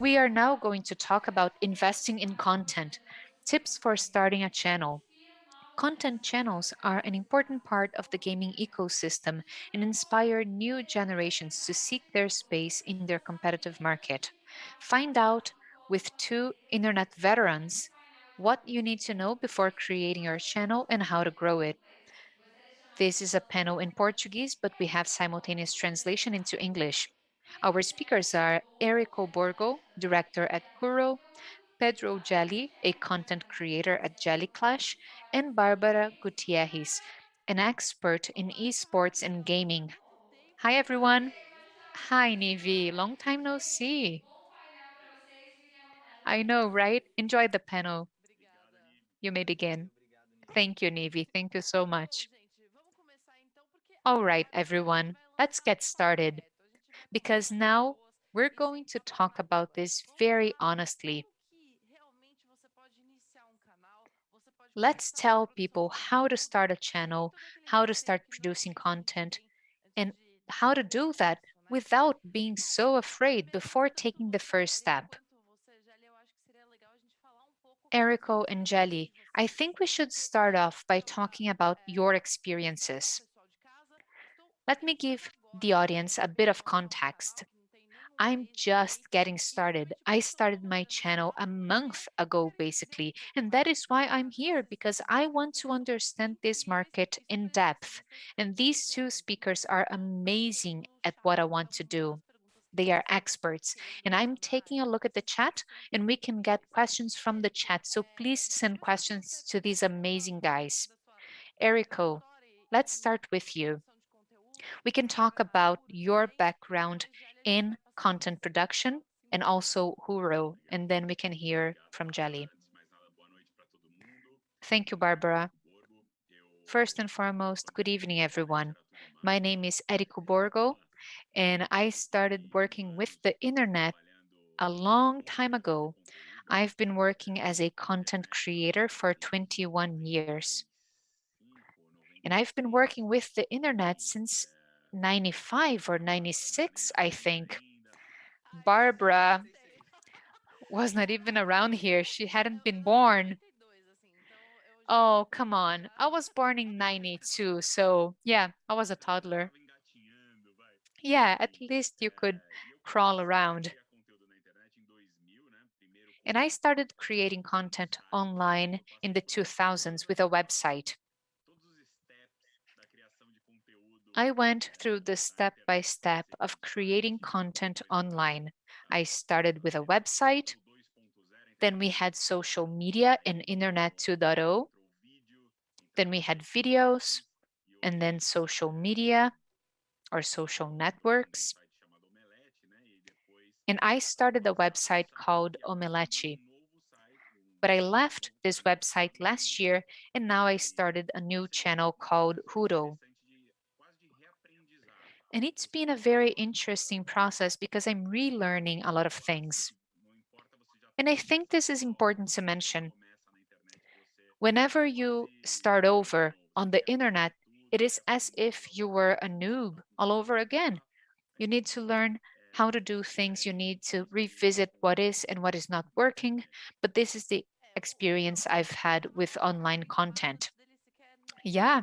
We are now going to talk about investing in content, tips for starting a channel. Content channels are an important part of the gaming ecosystem and inspire new generations to seek their space in their competitive market. Find out with two internet veterans what you need to know before creating your channel and how to grow it. This is a panel in Portuguese, but we have simultaneous translation into English. Our speakers are Erico Borgo, director at Kuro, Pedro Gelli, a content creator at Gelli Clash, and Barbara Gutierrez, an expert in esports and gaming. Hi, everyone. Hi, Nivi. Long time no see. I know, right? Enjoy the panel. You may begin. Thank you, Nivi. Thank you so much. All right, everyone. Let's get started because now we're going to talk about this very honestly. Let's tell people how to start a channel, how to start producing content, and how to do that without being so afraid before taking the first step. Erico and Gelli, I think we should start off by talking about your experiences. Let me give the audience a bit of context. I'm just getting started. I started my channel a month ago, basically. And that is why I'm here, because I want to understand this market in depth. And these two speakers are amazing at what I want to do. They are experts. And I'm taking a look at the chat, and we can get questions from the chat. So please send questions to these amazing guys. Erico, let's start with you. We can talk about your background in content production and also Huro, and then we can hear from Jelly. Thank you, Barbara. First and foremost, good evening, everyone. My name is Erico Borgo, and I started working with the internet a long time ago. I've been working as a content creator for 21 years, and I've been working with the internet since 95 or 96, I think. Barbara was not even around here. She hadn't been born. Oh, come on. I was born in 92, so yeah, I was a toddler. Yeah, at least you could crawl around. And I started creating content online in the 2000s with a website. I went through the step by step of creating content online. I started with a website, then we had social media and Internet 2.0, then we had videos, and then social media or social networks. And I started a website called Omelete. But I left this website last year, and now I started a new channel called Huro. And it's been a very interesting process because I'm relearning a lot of things. And I think this is important to mention. Whenever you start over on the internet, it is as if you were a noob all over again. You need to learn how to do things. You need to revisit what is and what is not working. But this is the experience I've had with online content. Yeah,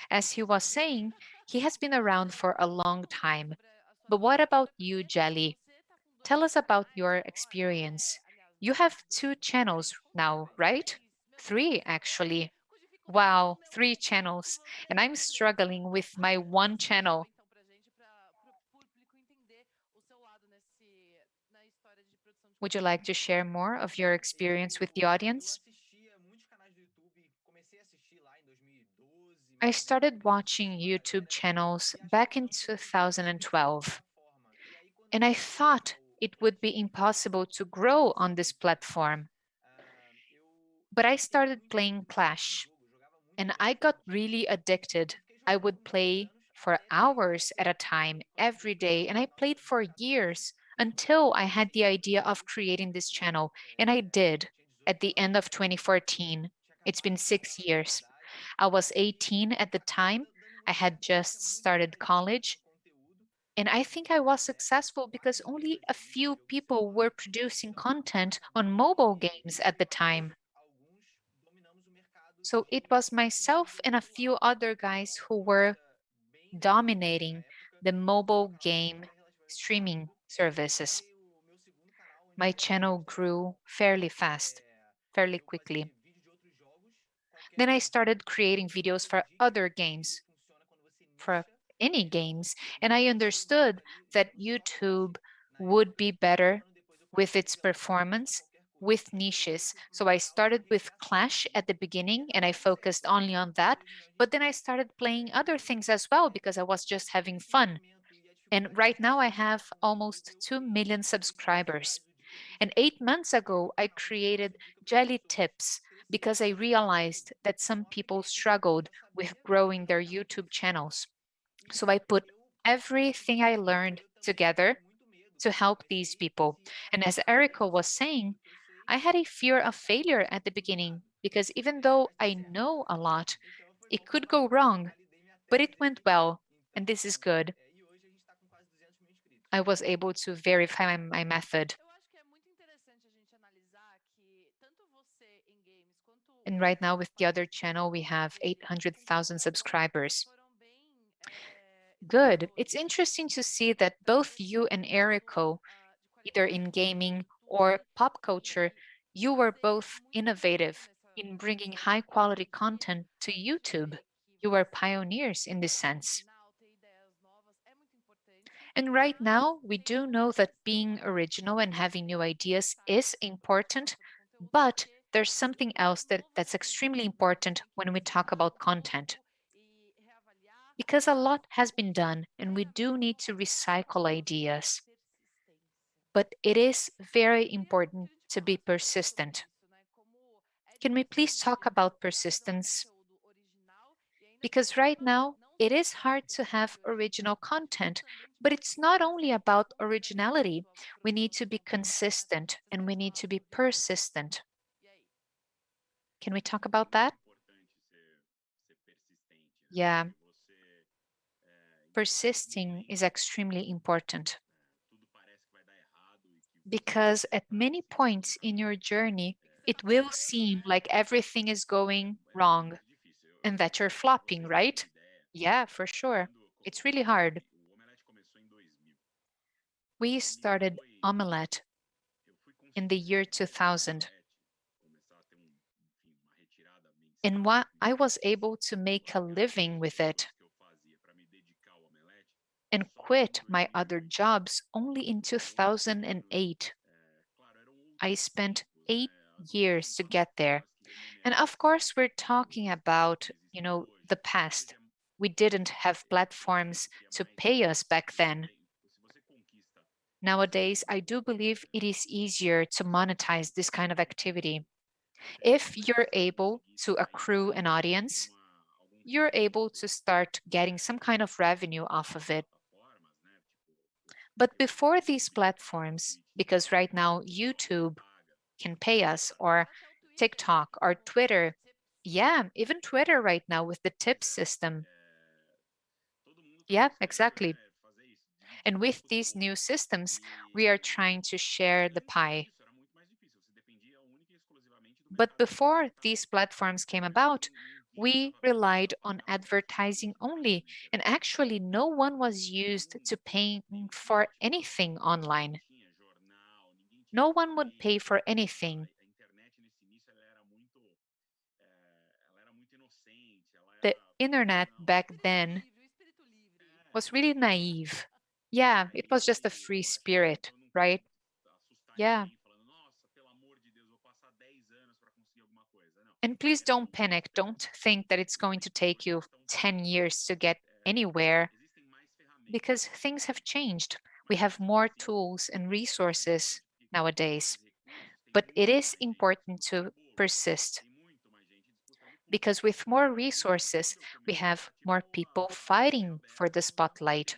as he was saying, he has been around for a long time. But what about you, Jelly? Tell us about your experience. You have two channels now, right? Three, actually. Wow, three channels. And I'm struggling with my one channel. Would you like to share more of your experience with the audience? I started watching YouTube channels back in 2012, and I thought it would be impossible to grow on this platform. But I started playing Clash, and I got really addicted. I would play for hours at a time every day, and I played for years until I had the idea of creating this channel, and I did at the end of 2014. It's been 6 years. I was 18 at the time. I had just started college, And I think I was successful because only a few people were producing content on mobile games at the time. So it was myself and a few other guys who were dominating the mobile game streaming services. My channel grew fairly fast, fairly quickly. Then I started creating videos for other games, for any games, and I understood that YouTube would be better with its performance with niches. So I started with Clash at the beginning and I focused only on that, but then I started playing other things as well because I was just having fun. And right now I have almost 2 million subscribers. And 8 months ago, I created Gelli Tips because I realized that some people struggled with growing their YouTube channels. So I put everything I learned together to help these people. And as Erico was saying, I had a fear of failure at the beginning because even though I know a lot, it could go wrong, but it went well. And this is good. I was able to verify my method. And right now, with the other channel, we have 800,000 subscribers. Good. It's interesting to see that both you and Erico, either in gaming or pop culture, you were both innovative in bringing high quality content to YouTube. You were pioneers in this sense. And right now, we do know that being original and having new ideas is important, but there's something else that's extremely important when we talk about content. Because a lot has been done and we do need to recycle ideas. But it is very important to be persistent. Can we please talk about persistence? Because right now, it is hard to have original content, but it's not only about originality. We need to be consistent and we need to be persistent. Can we talk about that? Yeah, persisting is extremely important because at many points in your journey, it will seem like everything is going wrong and that you're flopping, right? Yeah, for sure. It's really hard. We started Omelette in the year 2000. And what I was able to make a living with it and quit my other jobs only in 2008. I spent 8 years to get there. And of course, we're talking about, the past. We didn't have platforms to pay us back then. Nowadays, I do believe it is easier to monetize this kind of activity. If you're able to accrue an audience, you're able to start getting some kind of revenue off of it. But before these platforms, because right now YouTube can pay us, or TikTok or Twitter, yeah, even Twitter right now with the tip system. Yeah, exactly. And with these new systems, we are trying to share the pie. But before these platforms came about, we relied on advertising only, and actually, no one was used to paying for anything online. No one would pay for anything. The internet back then was really naive. Yeah, it was just a free spirit, right? Yeah. And please don't panic. Don't think that it's going to take you 10 years to get anywhere because things have changed. We have more tools and resources nowadays. But it is important to persist because with more resources, we have more people fighting for the spotlight.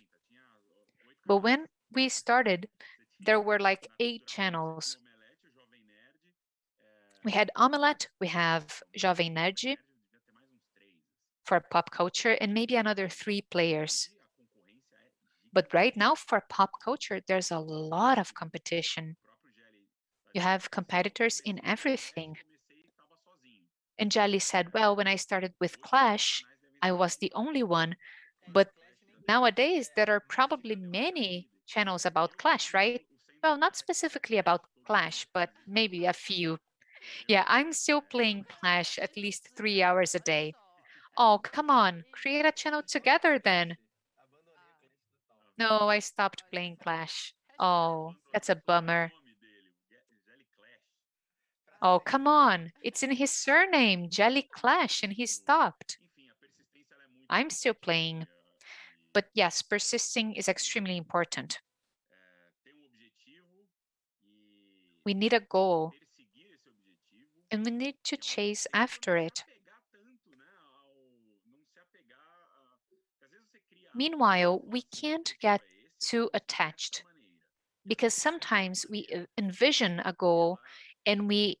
But when we started, there were like 8 channels. We had Omelette, we have Jovem Nerd for pop culture, and maybe another 3 players. But right now, for pop culture, there's a lot of competition. You have competitors in everything. And Gelli said, well, when I started with Clash, I was the only one. But nowadays, there are probably many channels about Clash, right? Well, not specifically about Clash, but maybe a few. Yeah, I'm still playing Clash at least 3 hours a day. Oh, come on, create a channel together then. No, I stopped playing Clash. Oh, that's a bummer. Oh, come on. It's in his surname, Jelly Clash, and he stopped. I'm still playing. But yes, persisting is extremely important. We need a goal and we need to chase after it. Meanwhile, we can't get too attached because sometimes we envision a goal and we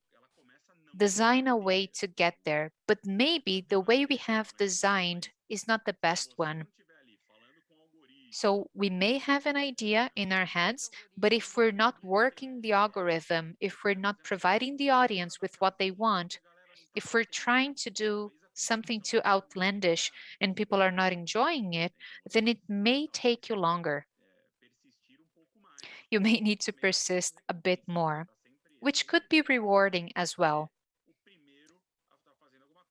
design a way to get there, but maybe the way we have designed is not the best one. So we may have an idea in our heads, but if we're not working the algorithm, if we're not providing the audience with what they want, if we're trying to do something too outlandish and people are not enjoying it, then it may take you longer. You may need to persist a bit more, which could be rewarding as well,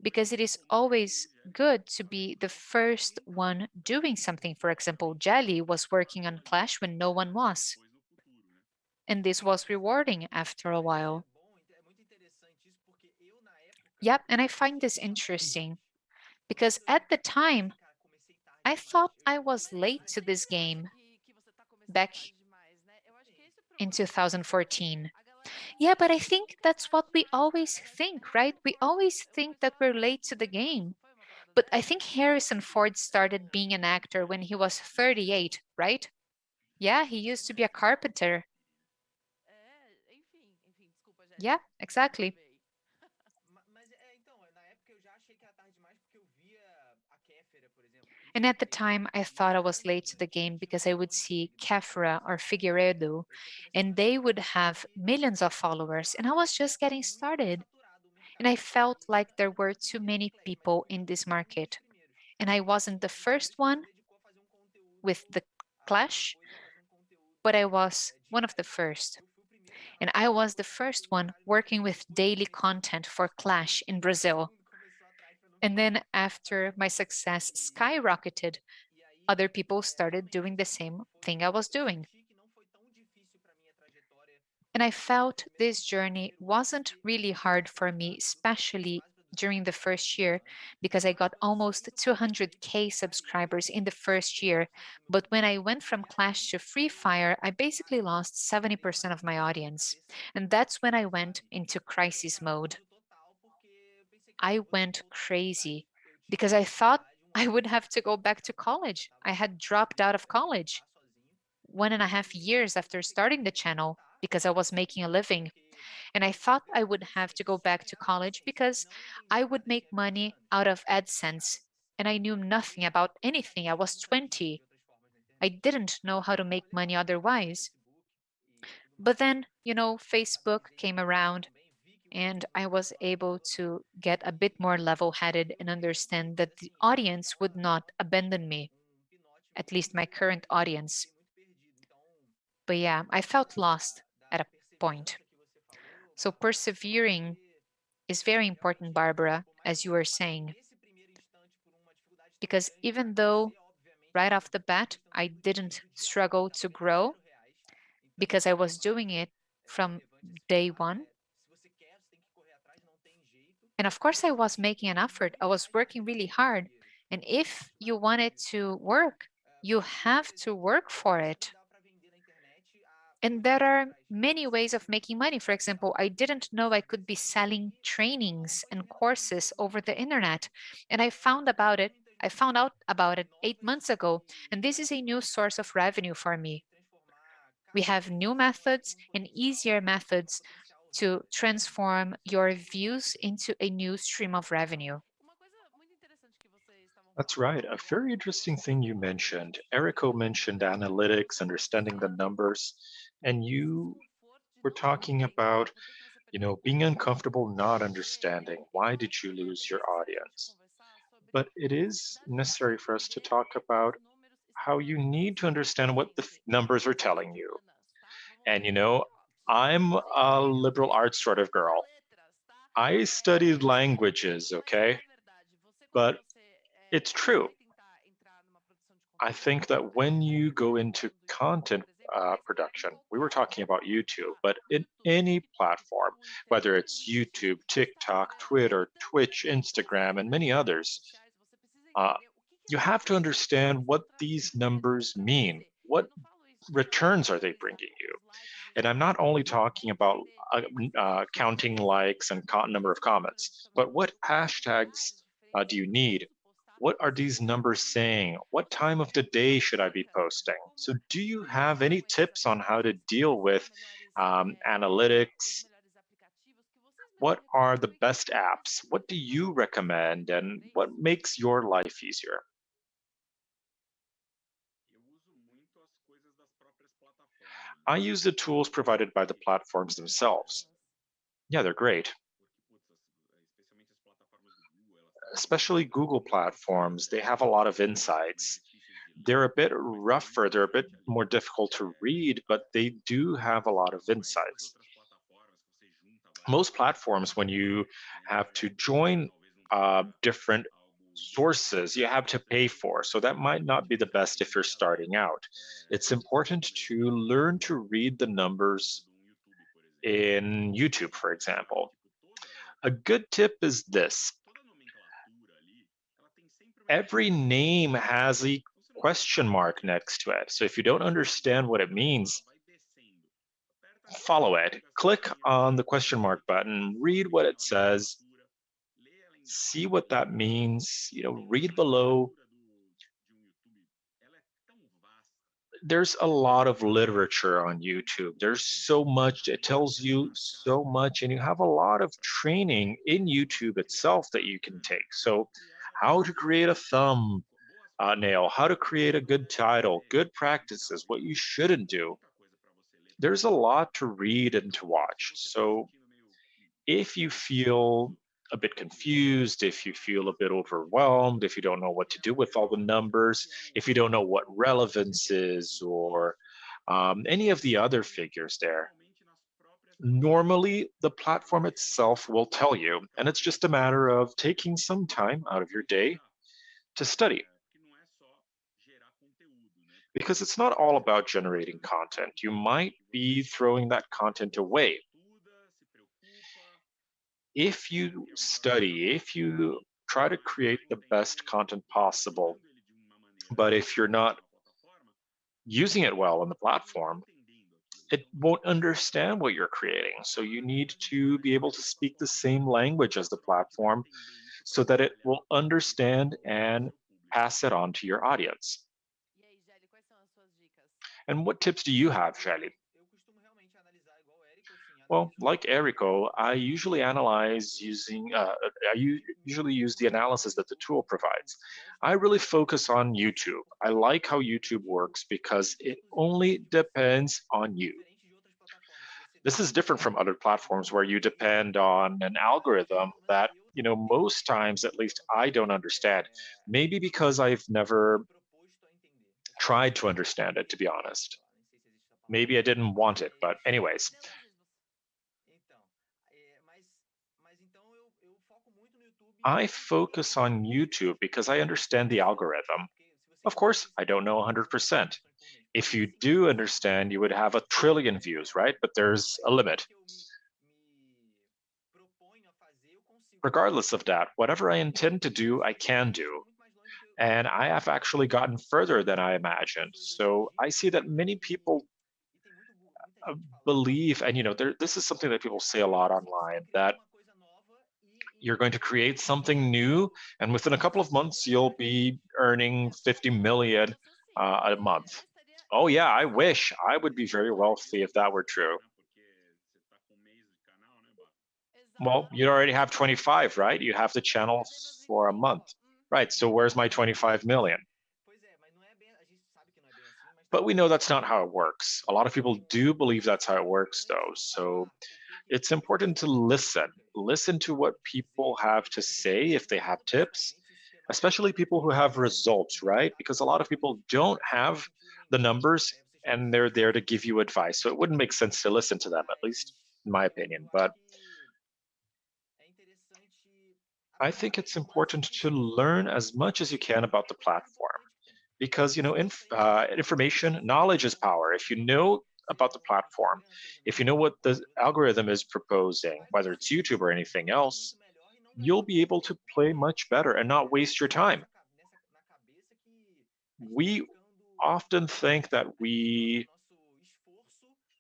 because it is always good to be the first one doing something. For example, Jelly was working on Clash when no one was, and this was rewarding after a while. Yep, and I find this interesting because at the time I thought I was late to this game back in 2014. Yeah, but I think that's what we always think, right? We always think that we're late to the game. But I think Harrison Ford started being an actor when he was 38, right? Yeah, he used to be a carpenter. Yeah, exactly. And at the time, I thought I was late to the game because I would see Kefra or Figueiredo, and they would have millions of followers, and I was just getting started. And I felt like there were too many people in this market. And I wasn't the first one with the Clash, but I was one of the first. And I was the first one working with daily content for Clash in Brazil. And then after my success skyrocketed, other people started doing the same thing I was doing. And I felt this journey wasn't really hard for me, especially during the first year, because I got almost 200K subscribers in the first year. But when I went from Clash to Free Fire, I basically lost 70% of my audience. And that's when I went into crisis mode. I went crazy because I thought I would have to go back to college. I had dropped out of college 1.5 years after starting the channel because I was making a living. And I thought I would have to go back to college because I would make money out of AdSense. And I knew nothing about anything. I was 20. I didn't know how to make money otherwise. But then, Facebook came around and I was able to get a bit more level headed and understand that the audience would not abandon me, at least my current audience. But yeah, I felt lost at a point. So persevering is very important, Barbara, as you were saying, because even though right off the bat I didn't struggle to grow because I was doing it from day one. And of course, I was making an effort, I was working really hard. And if you want it to work, you have to work for it. And there are many ways of making money. For example, I didn't know I could be selling trainings and courses over the internet. And I found out about it 8 months ago. And this is a new source of revenue for me. We have new methods and easier methods to transform your views into a new stream of revenue. That's right. A very interesting thing you mentioned. Erico mentioned analytics, understanding the numbers, and you were talking about, being uncomfortable not understanding. Why did you lose your audience? But it is necessary for us to talk about how you need to understand what the numbers are telling you. And I'm a liberal arts sort of girl. I studied languages, okay? But it's true. I think that when you go into content production, we were talking about YouTube, but in any platform, whether it's YouTube, TikTok, Twitter, Twitch, Instagram, and many others, uh, you have to understand what these numbers mean. What returns are they bringing you? And I'm not only talking about counting likes and number of comments, but what hashtags do you need? What are these numbers saying? What time of the day should I be posting? So, do you have any tips on how to deal with analytics? What are the best apps? What do you recommend? And what makes your life easier? I use the tools provided by the platforms themselves. Yeah, they're great. Especially Google platforms, they have a lot of insights. They're a bit rougher, they're a bit more difficult to read, but they do have a lot of insights. Most platforms, when you have to join different sources, you have to pay for. So that might not be the best if you're starting out. It's important to learn to read the numbers in YouTube, for example. A good tip is this: every name has a question mark next to it. So if you don't understand what it means, follow it. Click on the question mark button, read what it says, see what that means, read below. There's a lot of literature on YouTube. There's so much, it tells you so much, and you have a lot of training in YouTube itself that you can take. So, how to create a thumb nail, how to create a good title, good practices, what you shouldn't do. There's a lot to read and to watch. So, if you feel a bit confused, if you feel a bit overwhelmed, if you don't know what to do with all the numbers, if you don't know what relevance is or any of the other figures there, normally the platform itself will tell you. And it's just a matter of taking some time out of your day to study. Because it's not all about generating content. You might be throwing that content away. If you study, if you try to create the best content possible, but if you're not using it well on the platform, it won't understand what you're creating. So you need to be able to speak the same language as the platform so that it will understand and pass it on to your audience. And what tips do you have, Shally? Well, like Erico, I usually analyze using, usually use the analysis that the tool provides. I really focus on YouTube. I like how YouTube works because it only depends on you. This is different from other platforms where you depend on an algorithm that, most times at least I don't understand. Maybe because I've never tried to understand it, to be honest. Maybe I didn't want it, but anyways, I focus on YouTube because I understand the algorithm. Of course, I don't know 100%. If you do understand, you would have a trillion views, right? But there's a limit. Regardless of that, whatever I intend to do, I can do. And I have actually gotten further than I imagined. So I see that many people uh, believe, and this is something that people say a lot online, that you're going to create something new, and within a couple of months, you'll be earning 50 million a month. Oh, yeah, I wish I would be very wealthy if that were true. Well, you already have 25, right? You have the channel for a month, Right, so where's my 25 million? But we know that's not how it works. A lot of people do believe that's how it works, though. So it's important to listen. Listen to what people have to say if they have tips, especially people who have results, right? Because a lot of people don't have the numbers and they're there to give you advice. So it wouldn't make sense to listen to them, at least in my opinion. But I think it's important to learn as much as you can about the platform because information, knowledge is power. If you know about the platform, if you know what the algorithm is proposing, whether it's YouTube or anything else, you'll be able to play much better and not waste your time. We often think that we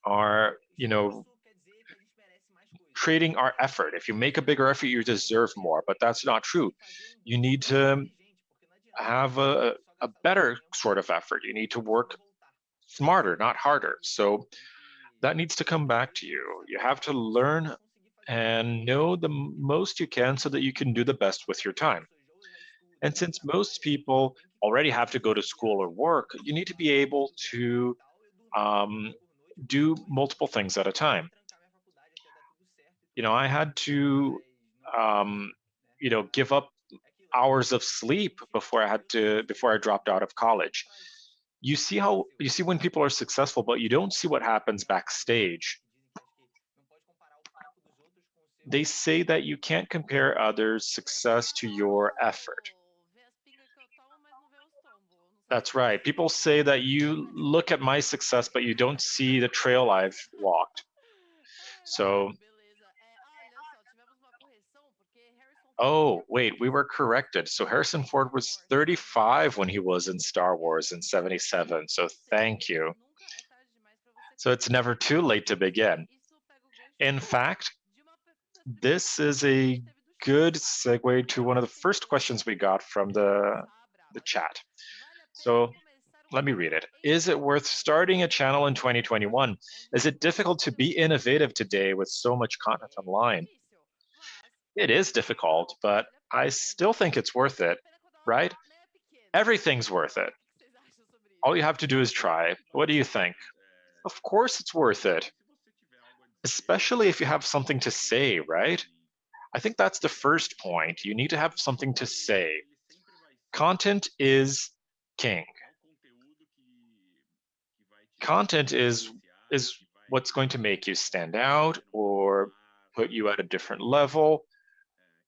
are, trading our effort. If you make a bigger effort, you deserve more, but that's not true. You need to have a better sort of effort. You need to work smarter, not harder. So that needs to come back to you. You have to learn and know the most you can so that you can do the best with your time. And since most people already have to go to school or work, you need to be able to um, do multiple things at a time. I had to, um, give up hours of sleep before I dropped out of college. You see when people are successful, but you don't see what happens backstage. They say that you can't compare others' success to your effort. That's right. People say that you look at my success, but you don't see the trail I've walked. So, oh, wait, we were corrected. So Harrison Ford was 35 when he was in Star Wars in 77. So thank you. So it's never too late to begin. In fact, this is a good segue to one of the first questions we got from the chat. So let me read it. Is it worth starting a channel in 2021? Is it difficult to be innovative today with so much content online? It is difficult, but I still think it's worth it, right? Everything's worth it. All you have to do is try. What do you think? Of course it's worth it, especially if you have something to say, right? I think that's the first point. You need to have something to say. Content is king. Content is what's going to make you stand out or put you at a different level.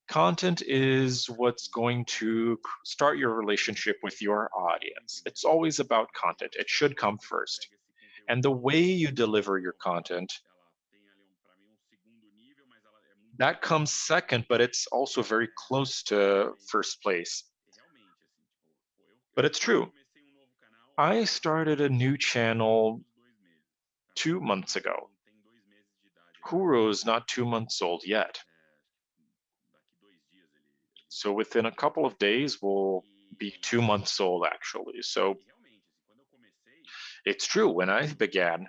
Content is what's going to start your relationship with your audience. It's always about content. It should come first. And the way you deliver your content, that comes second, but it's also very close to first place. But it's true. I started a new channel 2 months ago. Kuro's not 2 months old yet. So within a couple of days, we'll be 2 months old, actually. So it's true. When I began,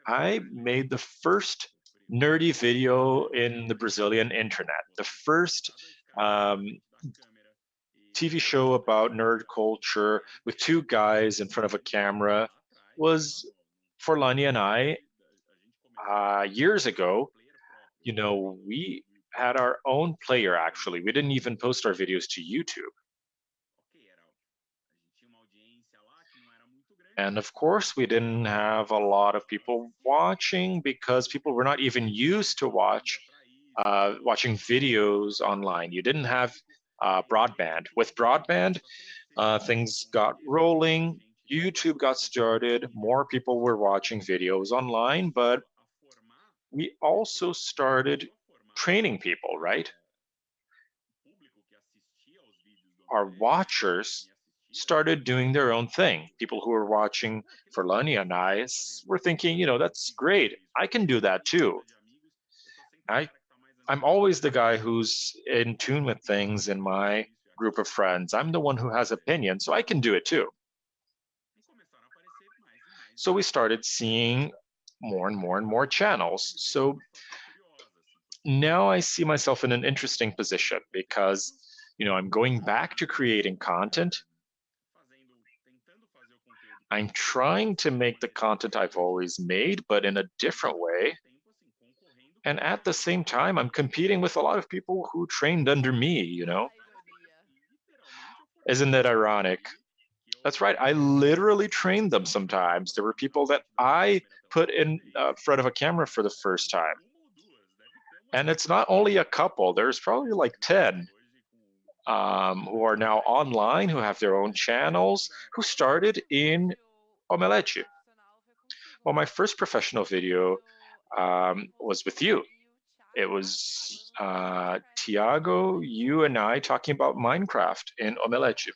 I made the first nerdy video in the Brazilian internet, the first um, TV show about nerd culture with two guys in front of a camera was for Lani and I years ago. We had our own player actually. We didn't even post our videos to YouTube. And of course, we didn't have a lot of people watching because people were not even used to watching videos online. You didn't have broadband. With broadband, things got rolling. YouTube got started. More people were watching videos online, but we also started training people, right? Our watchers started doing their own thing. People who were watching for Lani and I were thinking, that's great. I can do that too. I, I'm always the guy who's in tune with things in my group of friends. I'm the one who has opinions, so I can do it too. So we started seeing more and more and more channels. So now I see myself in an interesting position because I'm going back to creating content. I'm trying to make the content I've always made, but in a different way. And at the same time, I'm competing with a lot of people who trained under me. Isn't that ironic? That's right. I literally trained them sometimes. There were people that I put in front of a camera for the first time. And it's not only a couple, there's probably like 10 who are now online, who have their own channels, who started in Omelete. Well, my first professional video was with you. It was Tiago, you, and I talking about Minecraft in Omelete.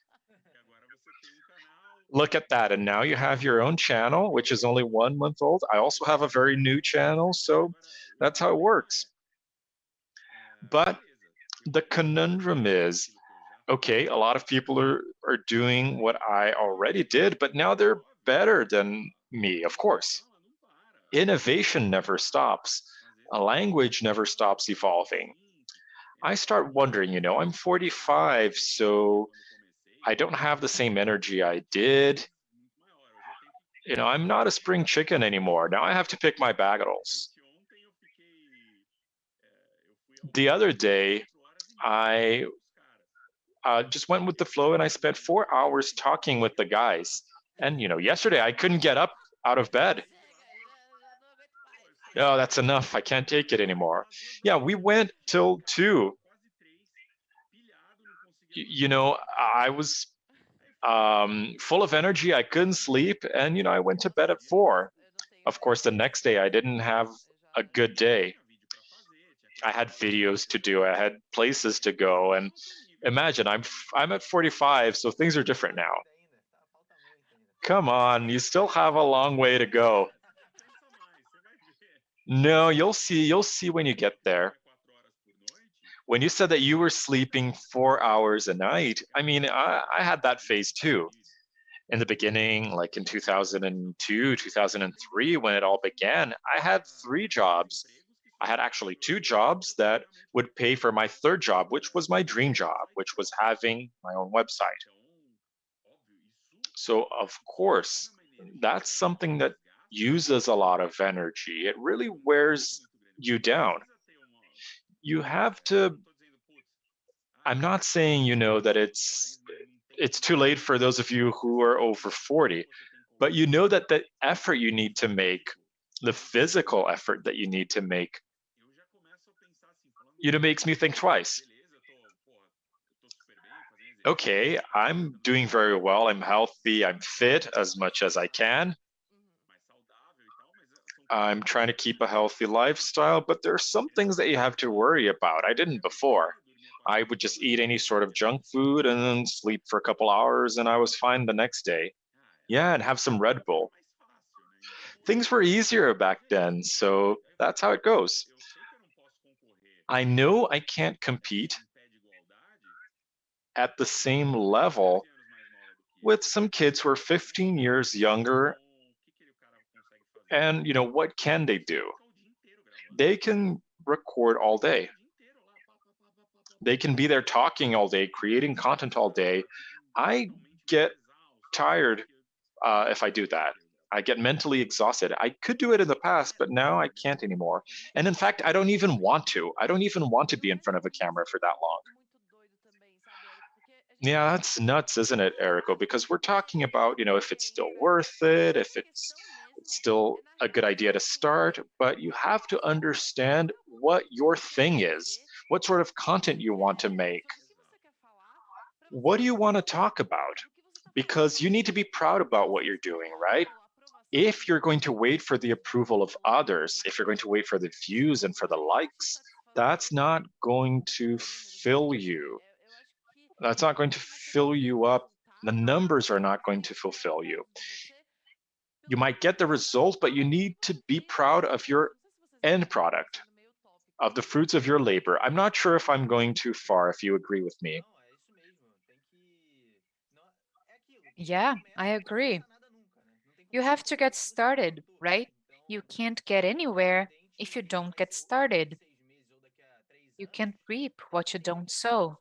Look at that. And now you have your own channel, which is only 1 month old. I also have a very new channel. So that's how it works. But the conundrum is okay, a lot of people are doing what I already did, but now they're better than me, of course. Innovation never stops, a language never stops evolving. I start wondering, I'm 45, so I don't have the same energy I did. I'm not a spring chicken anymore. Now I have to pick my battles. The other day, I just went with the flow and I spent 4 hours talking with the guys. And, yesterday I couldn't get up out of bed. Oh, that's enough. I can't take it anymore. Yeah, we went till 2. I was full of energy. I couldn't sleep. And, I went to bed at 4. Of course, the next day I didn't have a good day. I had videos to do. I had places to go. And imagine I'm at 45, so things are different now. Come on, you still have a long way to go. No, you'll see when you get there. When you said that you were sleeping 4 hours a night, I mean, I had that phase too. In the beginning, like in 2002, 2003, when it all began, I had 3 jobs. I had actually 2 jobs that would pay for my third job, which was my dream job, which was having my own website. So, of course, that's something that uses a lot of energy. It really wears you down. You have to, I'm not saying, that it's too late for those of you who are over 40, but you know that the effort you need to make, the physical effort that you need to make, makes me think twice. Okay, I'm doing very well. I'm healthy. I'm fit as much as I can. I'm trying to keep a healthy lifestyle, but there are some things that you have to worry about. I didn't before. I would just eat any sort of junk food and then sleep for a couple hours, and I was fine the next day. Yeah, and have some Red Bull. Things were easier back then, so that's how it goes. I know I can't compete at the same level with some kids who are 15 years younger. And, what can they do? They can record all day. They can be there talking all day, creating content all day. I get tired if I do that. I get mentally exhausted. I could do it in the past, but now I can't anymore. And in fact, I don't even want to. I don't even want to be in front of a camera for that long. Yeah, that's nuts, isn't it, Erico? Because we're talking about, if it's still worth it, if it's still a good idea to start, but you have to understand what your thing is, what sort of content you want to make. What do you want to talk about? Because you need to be proud about what you're doing, right? If you're going to wait for the approval of others, if you're going to wait for the views and for the likes, that's not going to fill you. That's not going to fill you up. The numbers are not going to fulfill you. You might get the result, but you need to be proud of your end product, of the fruits of your labor. I'm not sure if I'm going too far, if you agree with me. Yeah, I agree. You have to get started, right? You can't get anywhere if you don't get started. You can't reap what you don't sow.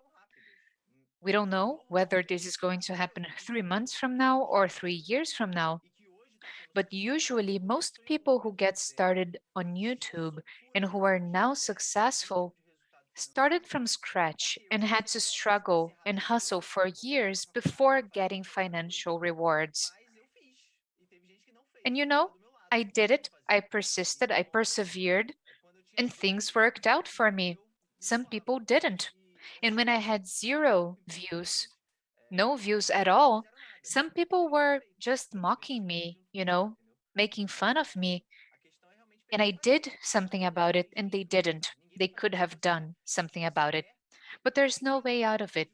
We don't know whether this is going to happen 3 months from now or 3 years from now. But usually, most people who get started on YouTube and who are now successful started from scratch and had to struggle and hustle for years before getting financial rewards. And I did it, I persisted, I persevered, and things worked out for me. Some people didn't. And when I had zero views, no views at all, some people were just mocking me, making fun of me. And I did something about it, and they didn't. They could have done something about it. But there's no way out of it.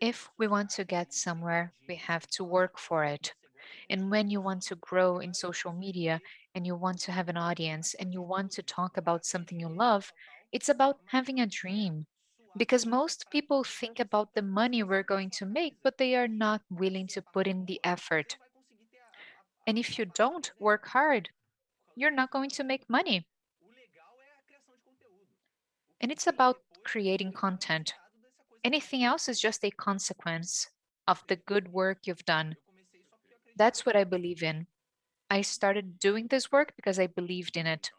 If we want to get somewhere, we have to work for it. And when you want to grow in social media and you want to have an audience and you want to talk about something you love, it's about having a dream. Because most people think about the money we're going to make, but they are not willing to put in the effort. And if you don't work hard, you're not going to make money. And it's about creating content. Anything else is just a consequence of the good work you've done. That's what I believe in. I started doing this work because I believed in it.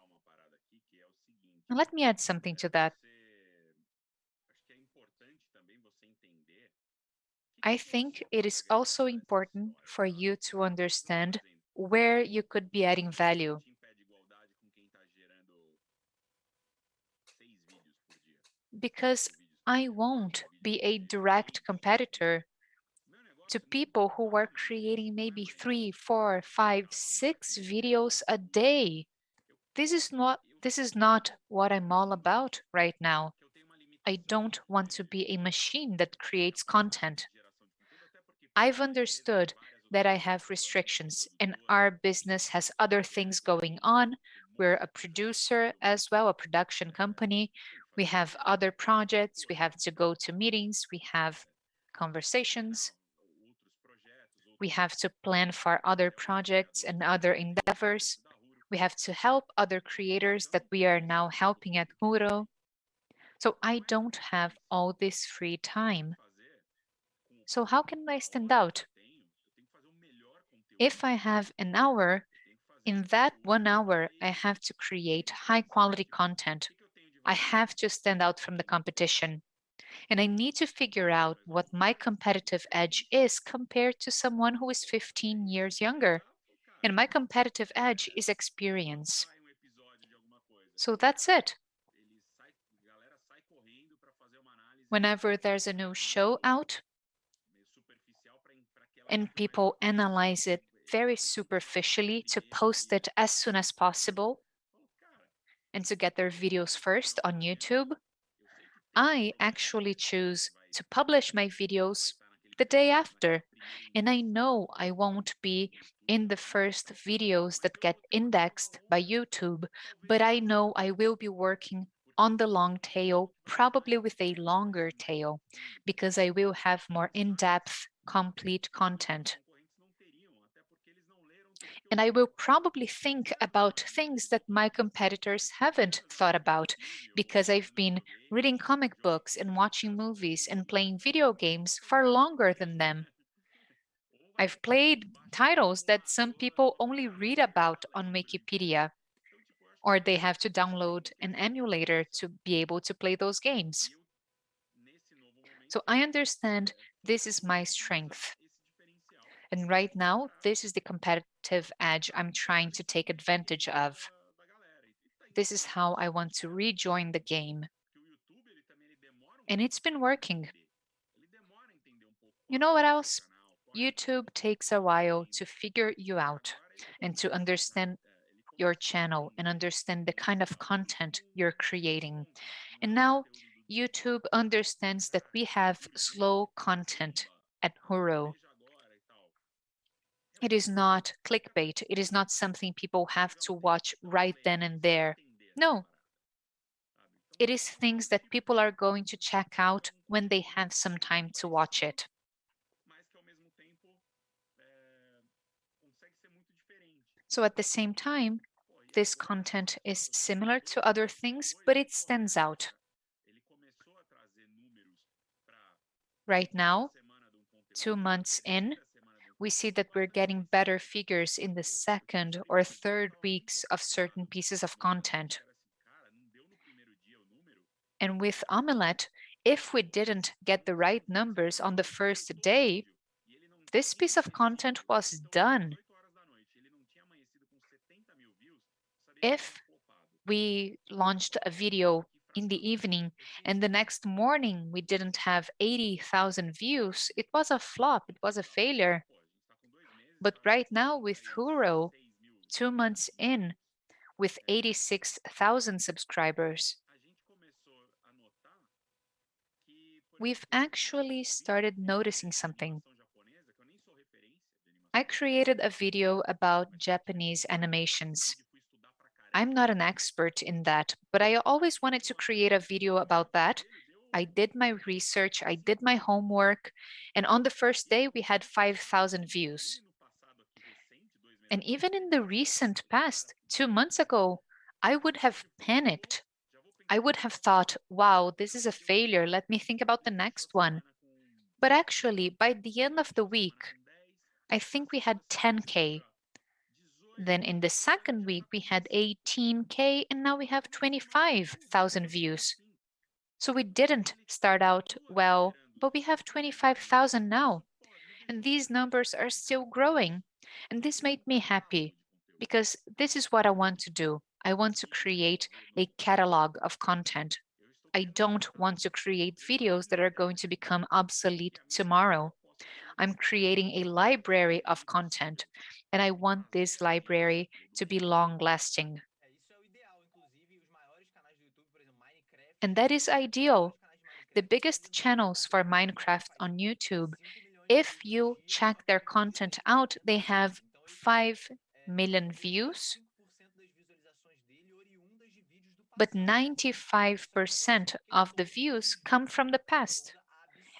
And let me add something to that. I think it is also important for you to understand where you could be adding value because I won't be a direct competitor to people who are creating maybe three, four, five, six videos a day. This is not what I'm all about right now. I don't want to be a machine that creates content. I've understood that I have restrictions and our business has other things going on. We're a producer as well, a production company. We have other projects. We have to go to meetings. We have conversations. We have to plan for other projects and other endeavors. We have to help other creators that we are now helping at Muro. So I don't have all this free time. So how can I stand out? If I have an hour, in that 1 hour, I have to create high quality content. I have to stand out from the competition. And I need to figure out what my competitive edge is compared to someone who is 15 years younger. And my competitive edge is experience. So that's it. Whenever there's a new show out and people analyze it very superficially to post it as soon as possible and to get their videos first on YouTube, I actually choose to publish my videos the day after. And I know I won't be in the first videos that get indexed by YouTube, but I know I will be working on the long tail, probably with a longer tail, because I will have more in depth, complete content. And I will probably think about things that my competitors haven't thought about because I've been reading comic books and watching movies and playing video games far longer than them. I've played titles that some people only read about on Wikipedia, or they have to download an emulator to be able to play those games. So I understand this is my strength. And right now, this is the competitive edge I'm trying to take advantage of. This is how I want to rejoin the game. And it's been working. You know what else? YouTube takes a while to figure you out and to understand your channel and understand the kind of content you're creating. And now YouTube understands that we have slow content at Huro. It is not clickbait. It is not something people have to watch right then and there. No, it is things that people are going to check out when they have some time to watch it. So at the same time, this content is similar to other things, but it stands out. Right now, 2 months in, we see that we're getting better figures in the second or third weeks of certain pieces of content. And with Omelette, if we didn't get the right numbers on the first day, this piece of content was done. If we launched a video in the evening and the next morning we didn't have 80,000 views, it was a flop, it was a failure. But right now with Huro, 2 months in, with 86,000 subscribers, we've actually started noticing something. I created a video about Japanese animations. I'm not an expert in that, but I always wanted to create a video about that. I did my research, I did my homework, and on the first day we had 5,000 views. And even in the recent past, 2 months ago, I would have panicked. I would have thought, wow, this is a failure. Let me think about the next one. But actually, by the end of the week, I think we had 10K. Then in the second week, we had 18K, and now we have 25,000 views. So we didn't start out well, but we have 25,000 now. And these numbers are still growing. And this made me happy because this is what I want to do. I want to create a catalog of content. I don't want to create videos that are going to become obsolete tomorrow. I'm creating a library of content, and I want this library to be long lasting. And that is ideal. The biggest channels for Minecraft on YouTube, if you check their content out, they have 5 million views, but 95% of the views come from the past.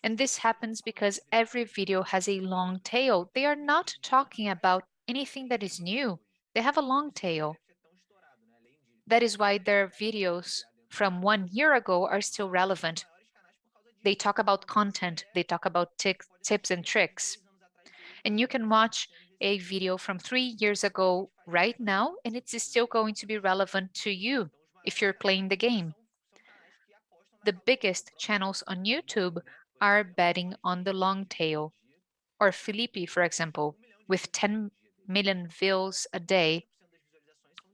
And this happens because every video has a long tail. They are not talking about anything that is new. They have a long tail. That is why their videos from 1 year ago are still relevant. They talk about content, they talk about tips and tricks. And you can watch a video from 3 years ago right now, and it's still going to be relevant to you if you're playing the game. The biggest channels on YouTube are betting on the long tail, or Felipe, for example, with 10 million views a day.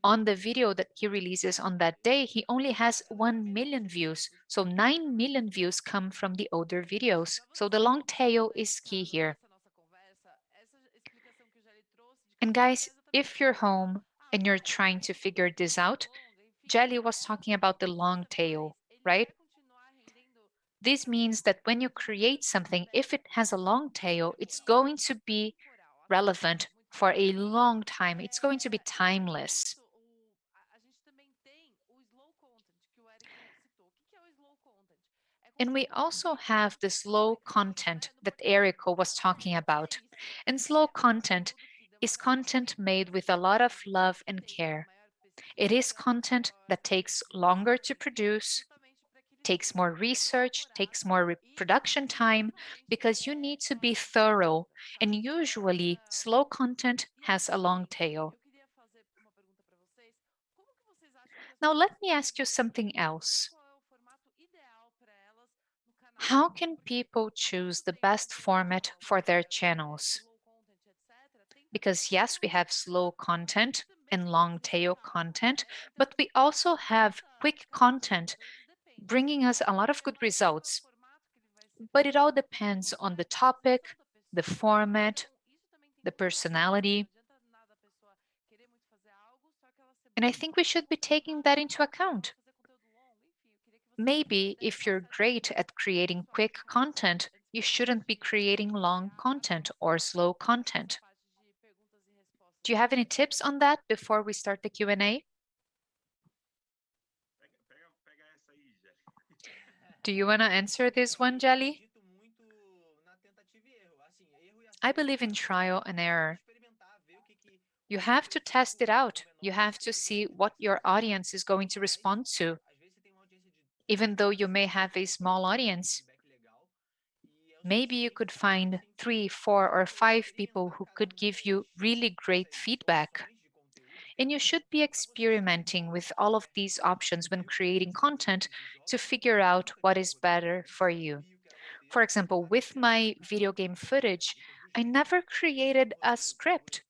On the video that he releases on that day, he only has 1 million views. So 9 million views come from the older videos. So the long tail is key here. And guys, if you're home and you're trying to figure this out, Gelli was talking about the long tail, right? This means that when you create something, if it has a long tail, it's going to be relevant for a long time. It's going to be timeless. And we also have the slow content that Erico was talking about. And slow content is content made with a lot of love and care. It is content that takes longer to produce, takes more research, takes more production time, because you need to be thorough. And usually, slow content has a long tail. Now, let me ask you something else. How can people choose the best format for their channels? Because, yes, we have slow content and long tail content, but we also have quick content bringing us a lot of good results. But it all depends on the topic, the format, the personality. And I think we should be taking that into account. Maybe if you're great at creating quick content, you shouldn't be creating long content or slow content. Do you have any tips on that before we start the Q&A? Do you want to answer this one, Jelly? I believe in trial and error. You have to test it out. You have to see what your audience is going to respond to. Even though you may have a small audience, Maybe you could find 3, 4, or 5 people who could give you really great feedback. And you should be experimenting with all of these options when creating content to figure out what is better for you. For example, with my video game footage, I never created a script.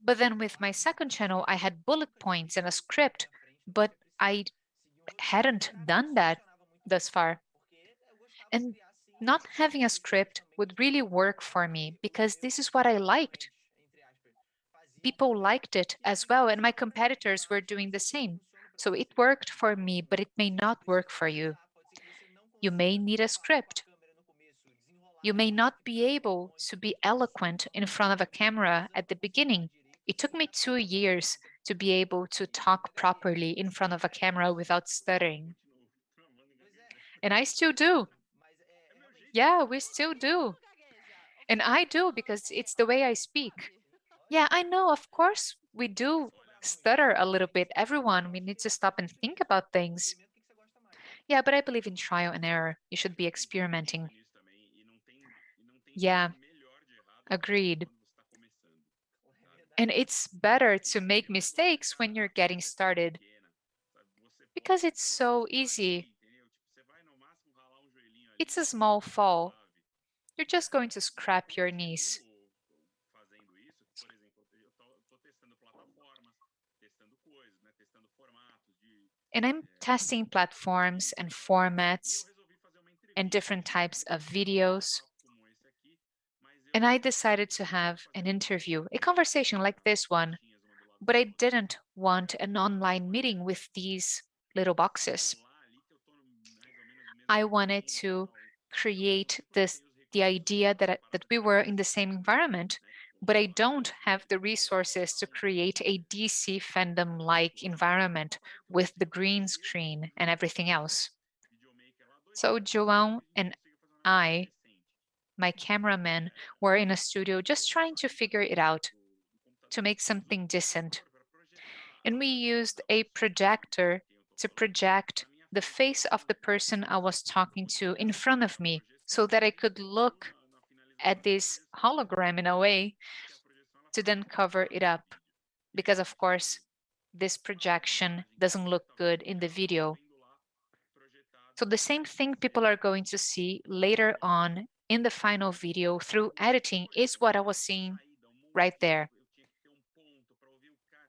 But then with my second channel, I had bullet points and a script, but I hadn't done that thus far. And not having a script would really work for me because this is what I liked. People liked it as well, and my competitors were doing the same. So it worked for me, but it may not work for you. You may need a script. You may not be able to be eloquent in front of a camera at the beginning. It took me 2 years to be able to talk properly in front of a camera without stuttering. And I still do. Yeah, we still do. And I do because it's the way I speak. Yeah, I know, of course, we do stutter a little bit. Everyone, we need to stop and think about things. Yeah, but I believe in trial and error. You should be experimenting. Yeah, agreed. And it's better to make mistakes when you're getting started because it's so easy. It's a small fall. You're just going to scrap your knees. And I'm testing platforms and formats and different types of videos. And I decided to have an interview, a conversation like this one, but I didn't want an online meeting with these little boxes. I wanted to create the idea that we were in the same environment, but I don't have the resources to create a DC fandom like environment with the green screen and everything else. So João and I, my cameraman, were in a studio just trying to figure it out to make something decent. And we used a projector to project the face of the person I was talking to in front of me so that I could look at this hologram in a way to then cover it up. Because, of course, this projection doesn't look good in the video. So, the same thing people are going to see later on in the final video through editing is what I was seeing right there.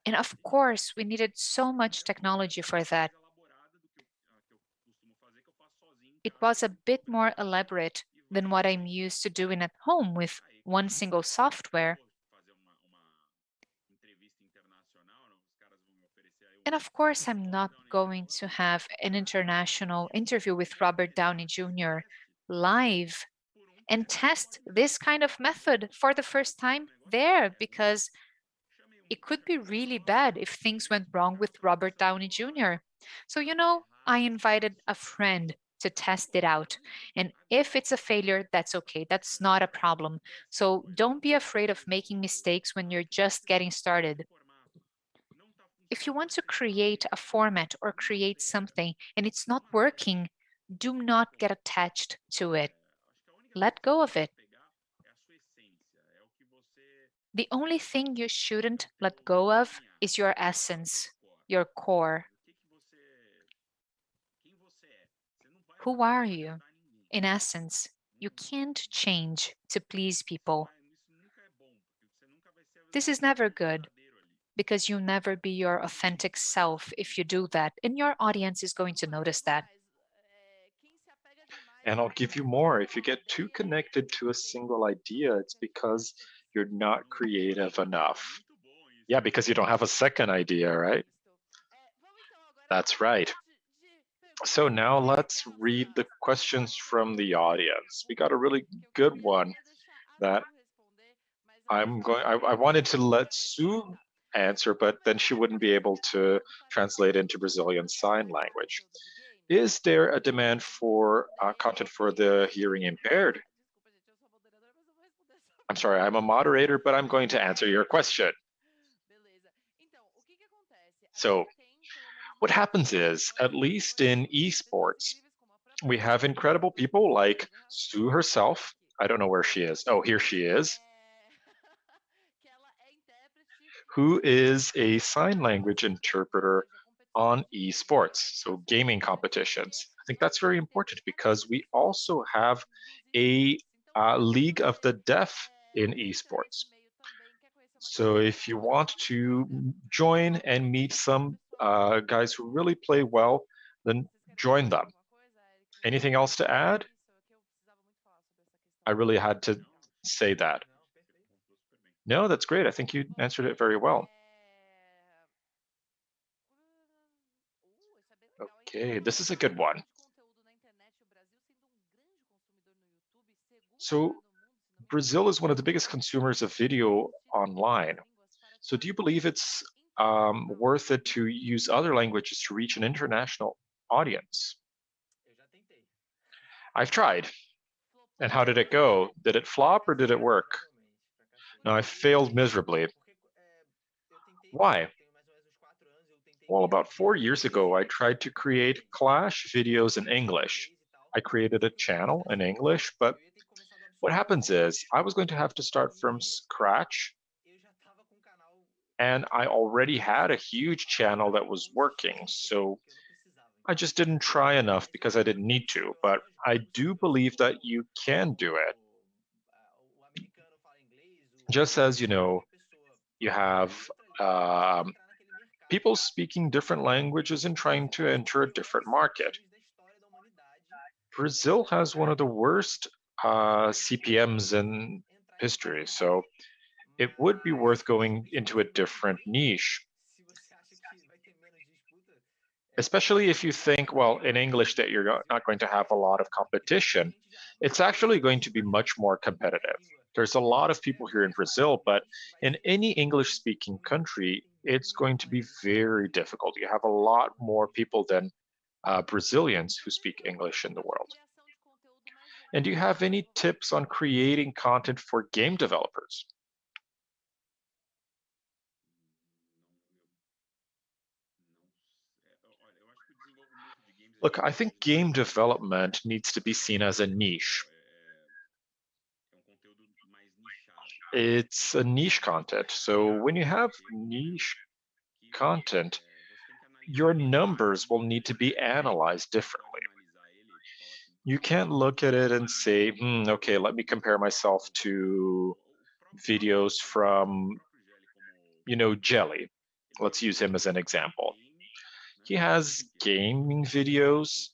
And of course, we needed so much technology for that. It was a bit more elaborate than what I'm used to doing at home with one single software. And of course, I'm not going to have an international interview with Robert Downey Jr. live and test this kind of method for the first time there because it could be really bad if things went wrong with Robert Downey Jr. So, I invited a friend to test it out. And if it's a failure, that's okay. That's not a problem. So don't be afraid of making mistakes when you're just getting started. If you want to create a format or create something and it's not working, do not get attached to it. Let go of it. The only thing you shouldn't let go of is your essence, your core. Who are you? In essence, you can't change to please people. This is never good because you'll never be your authentic self if you do that, and your audience is going to notice that. And I'll give you more. If you get too connected to a single idea, it's because you're not creative enough. Yeah, because you don't have a second idea, right? That's right. So now let's read the questions from the audience. We got a really good one that I wanted to let Sue answer, but then she wouldn't be able to translate into Brazilian Sign Language. Is there a demand for content for the hearing impaired? I'm sorry, I'm a moderator, but I'm going to answer your question. So, what happens is, at least in esports, We have incredible people like Sue herself. I don't know where she is. Oh, here she is, who is a sign language interpreter on esports, so gaming competitions. I think that's very important because we also have a league of the deaf in esports. So if you want to join and meet some guys who really play well, then join them. Anything else to add? I really had to say that. No, that's great. I think you answered it very well. Okay, this is a good one. So Brazil is one of the biggest consumers of video online. So do you believe it's worth it to use other languages to reach an international audience? I've tried. And how did it go? Did it flop or did it work? No, I failed miserably. Why? Well, about 4 years ago, I tried to create Clash videos in English. I created a channel in English, but what happens is I was going to have to start from scratch, and I already had a huge channel that was working. So I just didn't try enough because I didn't need to. But I do believe that you can do it. Just as, you have people speaking different languages and trying to enter a different market. Brazil has one of the worst CPMs in history, so it would be worth going into a different niche, especially if you think, well, in English that you're not going to have a lot of competition. It's actually going to be much more competitive. There's a lot of people here in Brazil, but in any English speaking country, it's going to be very difficult. You have a lot more people than Brazilians who speak English in the world. And do you have any tips on creating content for game developers? Look, I think game development needs to be seen as a niche. It's a niche content. So when you have niche content, your numbers will need to be analyzed differently. You can't look at it and say, okay, let me compare myself to videos from, Gelli. Let's use him as an example. He has gaming videos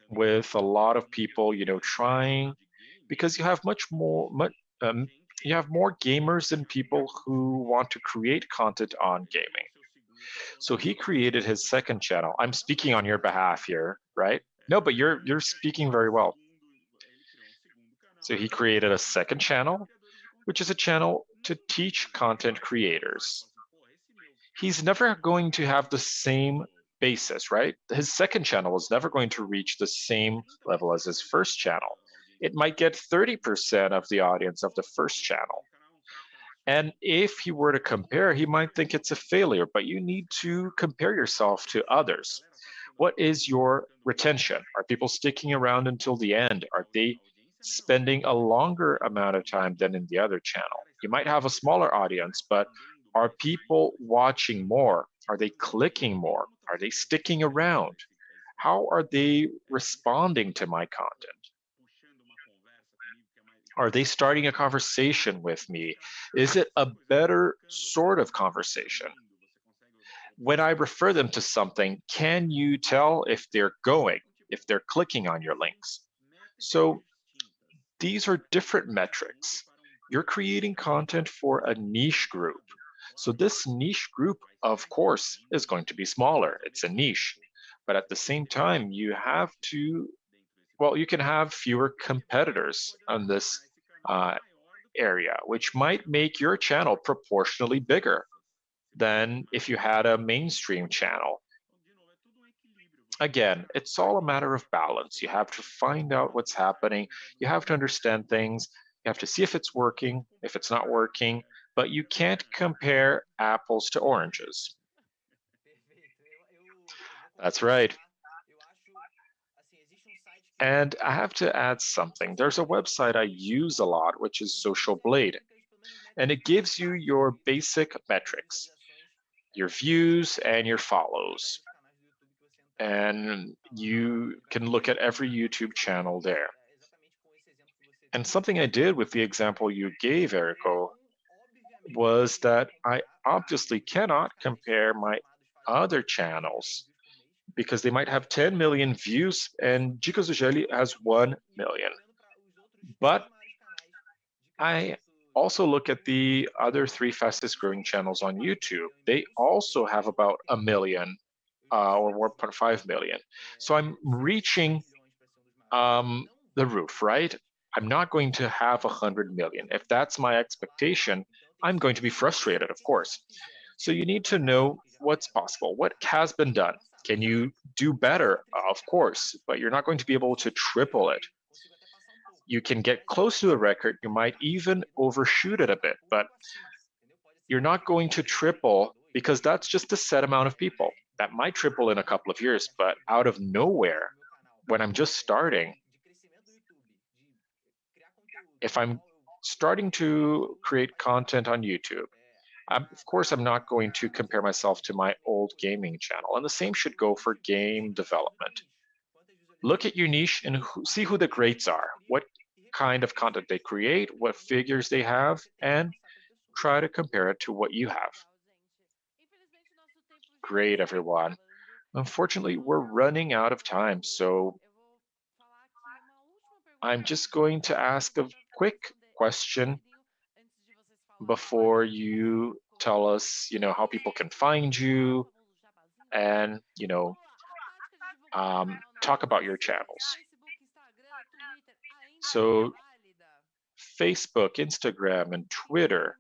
with a lot of people, trying because um, you have more gamers than people who want to create content on gaming. So he created his second channel. I'm speaking on your behalf here, right? No, but you're speaking very well. So he created a second channel, which is a channel to teach content creators. He's never going to have the same basis, right? His second channel is never going to reach the same level as his first channel. It might get 30% of the audience of the first channel. And if he were to compare, he might think it's a failure, but you need to compare yourself to others. What is your retention? Are people sticking around until the end? Are they spending a longer amount of time than in the other channel? You might have a smaller audience, but are people watching more? Are they clicking more? Are they sticking around? How are they responding to my content? Are they starting a conversation with me? Is it a better sort of conversation? When I refer them to something, can you tell if they're going, if they're clicking on your links? So these are different metrics. You're creating content for a niche group. So this niche group, of course, is going to be smaller. It's a niche. But at the same time, you can have fewer competitors on this uh, area, which might make your channel proportionally bigger than if you had a mainstream channel. Again, it's all a matter of balance. You have to find out what's happening. You have to understand things. You have to see if it's working, if it's not working, but you can't compare apples to oranges. That's right. And I have to add something. There's a website I use a lot, which is Social Blade, and it gives you your basic metrics, your views and your follows. And you can look at every YouTube channel there. And something I did with the example you gave, Erico, was that I obviously cannot compare my other channels because they might have 10 million views and Dicas do Gelli has 1 million. But I also look at the other three fastest growing channels on YouTube. They also have about a million or 1.5 million. So I'm reaching the roof, right? I'm not going to have 100 million. If that's my expectation, I'm going to be frustrated, of course. So you need to know what's possible, what has been done. Can you do better? Of course, but you're not going to be able to triple it. You can get close to the record, you might even overshoot it a bit, but you're not going to triple because that's just a set amount of people. That might triple in a couple of years, but out of nowhere, when I'm just starting, if I'm starting to create content on YouTube, of course, I'm not going to compare myself to my old gaming channel. And the same should go for game development. Look at your niche and see who the greats are, what kind of content they create, what figures they have, and try to compare it to what you have. Great, everyone. Unfortunately, we're running out of time, so I'm just going to ask a quick question before you tell us, how people can find you and, talk about your channels. So, Facebook, Instagram, and Twitter,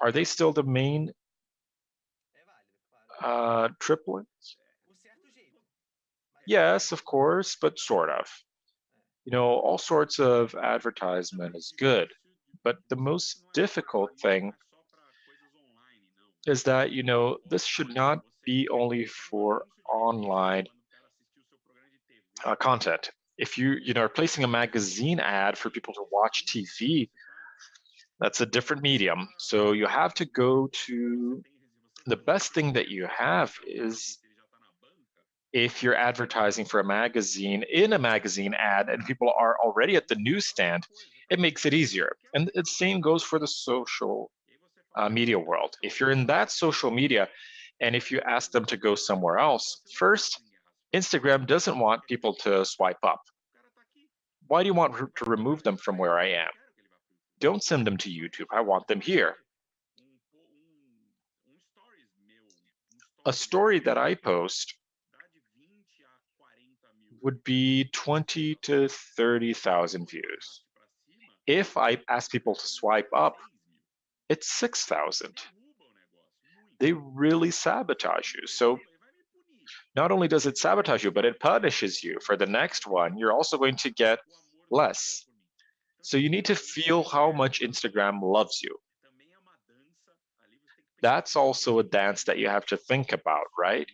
are they still the main triplets? Yes, of course, but sort of. All sorts of advertisement is good, but the most difficult thing is that, this should not be only for online content. If you are placing a magazine ad for people to watch TV, that's a different medium. So you have to go to the best thing that you have is if you're advertising for a magazine in a magazine ad and people are already at the newsstand, it makes it easier. And the same goes for the social media world. If you're in that social media and if you ask them to go somewhere else, first, Instagram doesn't want people to swipe up. Why do you want to remove them from where I am? Don't send them to YouTube. I want them here. A story that I post would be 20 to 30,000 views. If I ask people to swipe up, it's 6,000. They really sabotage you. So not only does it sabotage you, but it punishes you. For the next one, you're also going to get less. So you need to feel how much Instagram loves you. That's also a dance that you have to think about, right?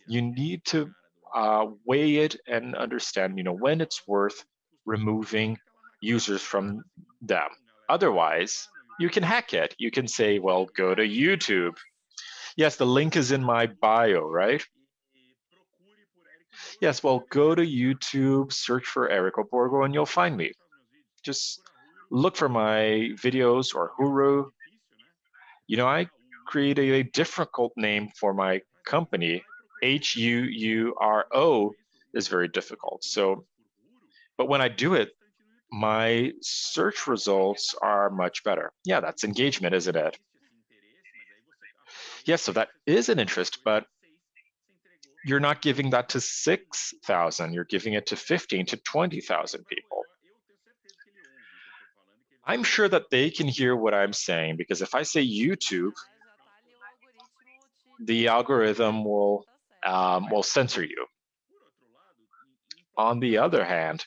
You need to weigh it and understand, when it's worth removing users from them. Otherwise, you can hack it. You can say, well, go to YouTube. Yes, the link is in my bio, right? Yes, well, go to YouTube, search for Erico Borgo, and you'll find me. Just look for my videos or Huru. I created a difficult name for my company. Huro is very difficult. So, but when I do it, my search results are much better. Yeah, that's engagement, isn't it? Yes, so that is an interest, but you're not giving that to 6,000, you're giving it to 15 to 20,000 people. I'm sure that they can hear what I'm saying because if I say YouTube, the algorithm will censor you. On the other hand,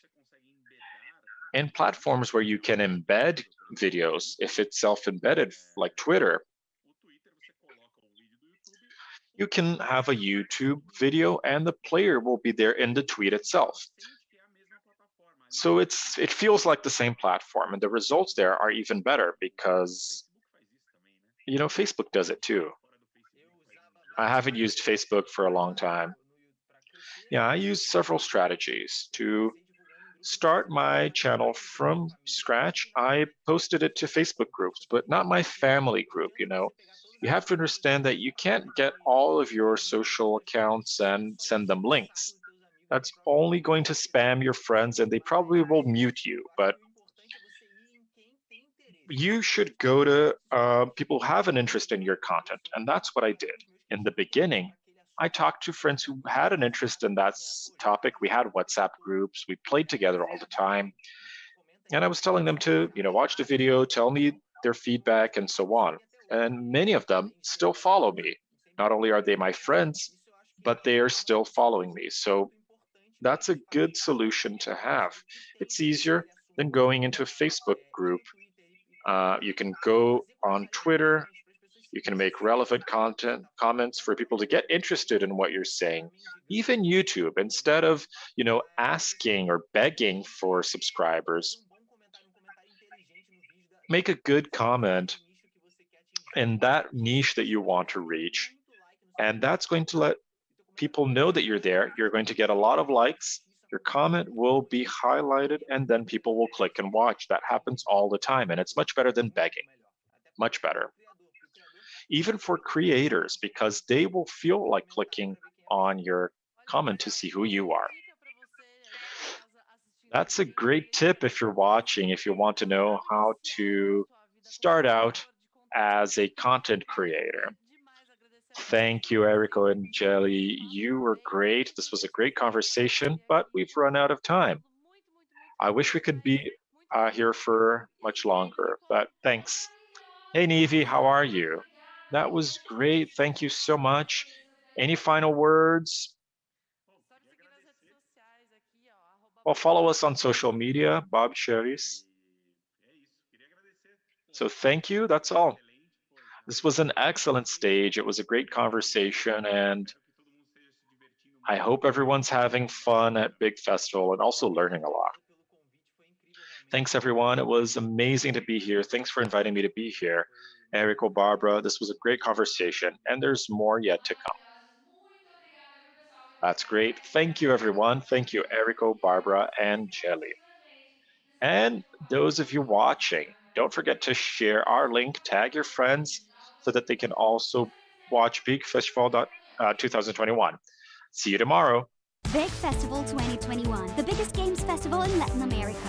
in platforms where you can embed videos, if it's self-embedded like Twitter, You can have a YouTube video and the player will be there in the tweet itself. So it feels like the same platform, and the results there are even better because Facebook does it too. I haven't used Facebook for a long time. Yeah, I use several strategies to start my channel from scratch. I posted it to Facebook groups, but not my family group. You have to understand that you can't get all of your social accounts and send them links. That's only going to spam your friends and they probably will mute you. But you should go to people who have an interest in your content. And that's what I did. In the beginning, I talked to friends who had an interest in that topic. We had WhatsApp groups, we played together all the time. And I was telling them to, watch the video, tell me their feedback, and so on. And many of them still follow me. Not only are they my friends, but they are still following me. So that's a good solution to have. It's easier than going into a Facebook group. You can go on Twitter. You can make relevant content comments for people to get interested in what you're saying. Even YouTube, instead of asking or begging for subscribers, make a good comment in that niche that you want to reach, and that's going to let people know that you're there. You're going to get a lot of likes. Your comment will be highlighted, and then people will click and watch. That happens all the time, and it's much better than begging. Much better. Even for creators, because they will feel like clicking on your comment to see who you are. That's a great tip if you're watching, if you want to know how to start out as a content creator. Thank you, Erico and Gelli. You were great. This was a great conversation, but we've run out of time. I wish we could be here for much longer, but thanks. Hey, Nevi, how are you? That was great. Thank you so much. Any final words? Well, follow us on social media, Bob Cherries. So thank you. That's all. This was an excellent stage. It was a great conversation, and I hope everyone's having fun at Big Festival and also learning a lot. Thanks, everyone. It was amazing to be here. Thanks for inviting me to be here. Erico, Barbara, this was a great conversation, and there's more yet to come. That's great. Thank you, everyone. Thank you, Erico, Barbara, and Gelli. And those of you watching, don't forget to share our link, tag your friends so that they can also watch Big Festival 2021. See you tomorrow. Big Festival 2021, the biggest games festival in Latin America.